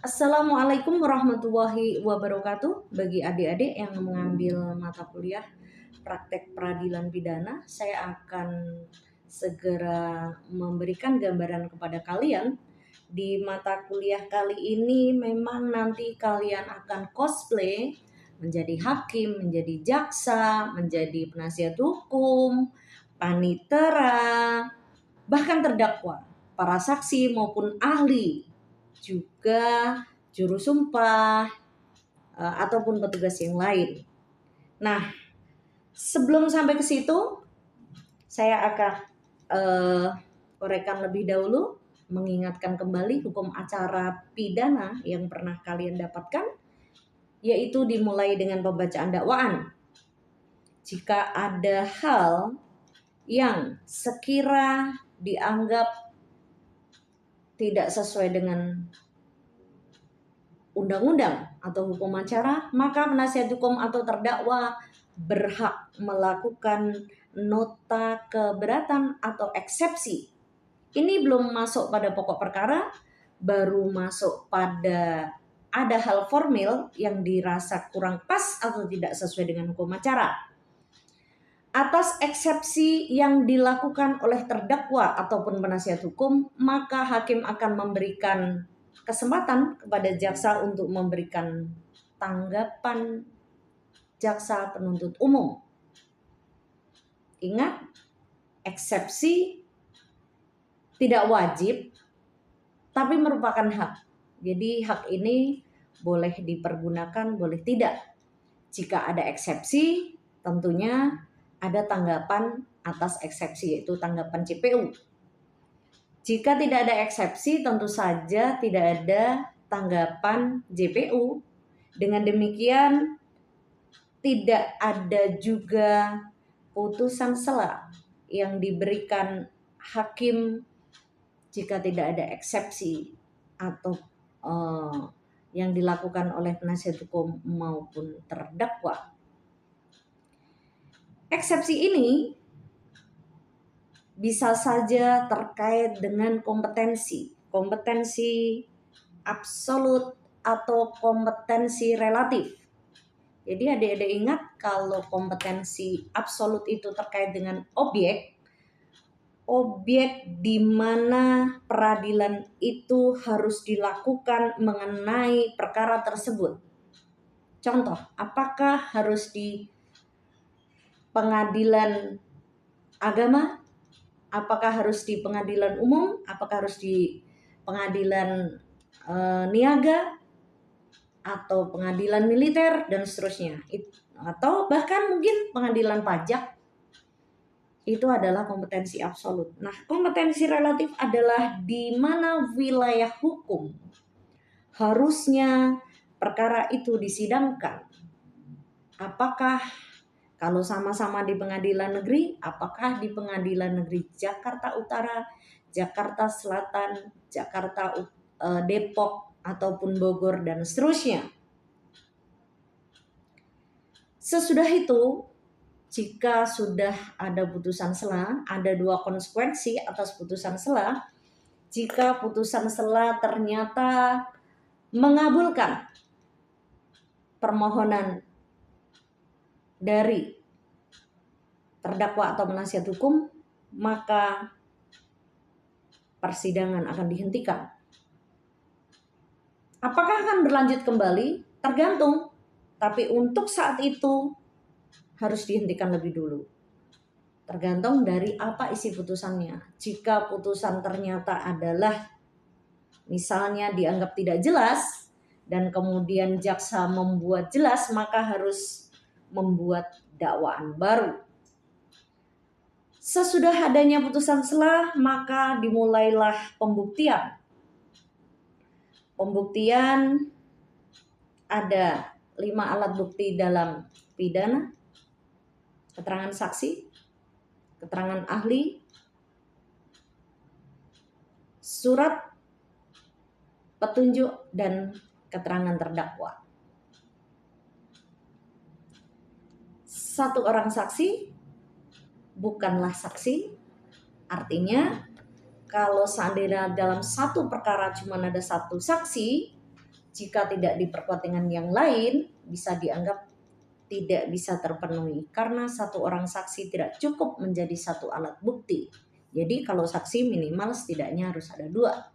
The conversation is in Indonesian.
Assalamualaikum warahmatullahi wabarakatuh. Bagi adik-adik yang mengambil mata kuliah praktek peradilan pidana, saya akan segera memberikan gambaran kepada kalian. Di mata kuliah kali ini memang nanti kalian akan cosplay menjadi hakim, menjadi jaksa, menjadi penasihat hukum, panitera, bahkan terdakwa, para saksi maupun ahli, juga juru sumpah ataupun petugas yang lain. Nah, sebelum sampai ke situ, saya akan uraikan lebih dahulu, mengingatkan kembali hukum acara pidana yang pernah kalian dapatkan, yaitu dimulai dengan pembacaan dakwaan. Jika ada hal yang sekira dianggap tidak sesuai dengan undang-undang atau hukum acara, maka penasihat hukum atau terdakwa berhak melakukan nota keberatan atau eksepsi. Ini belum masuk pada pokok perkara, baru masuk pada ada hal formil yang dirasa kurang pas atau tidak sesuai dengan hukum acara. Atas eksepsi yang dilakukan oleh terdakwa ataupun penasihat hukum, maka hakim akan memberikan kesempatan kepada jaksa untuk memberikan tanggapan jaksa penuntut umum. Ingat, eksepsi tidak wajib, tapi merupakan hak. Jadi hak ini boleh dipergunakan, boleh tidak. Jika ada eksepsi, tentunya ada tanggapan atas eksepsi, yaitu tanggapan CPU. Jika tidak ada eksepsi, tentu saja tidak ada tanggapan JPU. Dengan demikian, tidak ada juga putusan sela yang diberikan hakim jika tidak ada eksepsi atau yang dilakukan oleh penasihat hukum maupun terdakwa. Eksepsi ini bisa saja terkait dengan kompetensi absolut atau kompetensi relatif. Jadi adik-adik ingat, kalau kompetensi absolut itu terkait dengan objek di mana peradilan itu harus dilakukan mengenai perkara tersebut. Contoh, apakah harus di pengadilan agama, apakah harus di pengadilan umum, apakah harus di pengadilan niaga atau pengadilan militer dan seterusnya, atau bahkan mungkin pengadilan pajak. Itu adalah kompetensi absolut. Nah, kompetensi relatif adalah di mana wilayah hukum harusnya perkara itu disidangkan. Apakah kalau sama-sama di pengadilan negeri, apakah di pengadilan negeri Jakarta Utara, Jakarta Selatan, Jakarta Depok, ataupun Bogor, dan seterusnya. Sesudah itu, jika sudah ada putusan sela, ada dua konsekuensi atas putusan sela. Jika putusan sela ternyata mengabulkan permohonan dari terdakwa atau penasihat hukum, maka persidangan akan dihentikan. Apakah akan berlanjut kembali? Tergantung. Tapi untuk saat itu harus dihentikan lebih dulu. Tergantung dari apa isi putusannya. Jika putusan ternyata adalah misalnya dianggap tidak jelas dan kemudian jaksa membuat jelas, maka harus membuat dakwaan baru. Sesudah adanya putusan sela, maka dimulailah pembuktian. Pembuktian ada 5 alat bukti dalam pidana: keterangan saksi, keterangan ahli, surat petunjuk, dan keterangan terdakwa. 1 orang saksi bukanlah saksi, artinya kalau seandainya dalam satu perkara cuma ada 1 saksi, jika tidak diperkuat dengan yang lain, bisa dianggap tidak bisa terpenuhi karena satu orang saksi tidak cukup menjadi satu alat bukti. Jadi kalau saksi minimal setidaknya harus ada 2.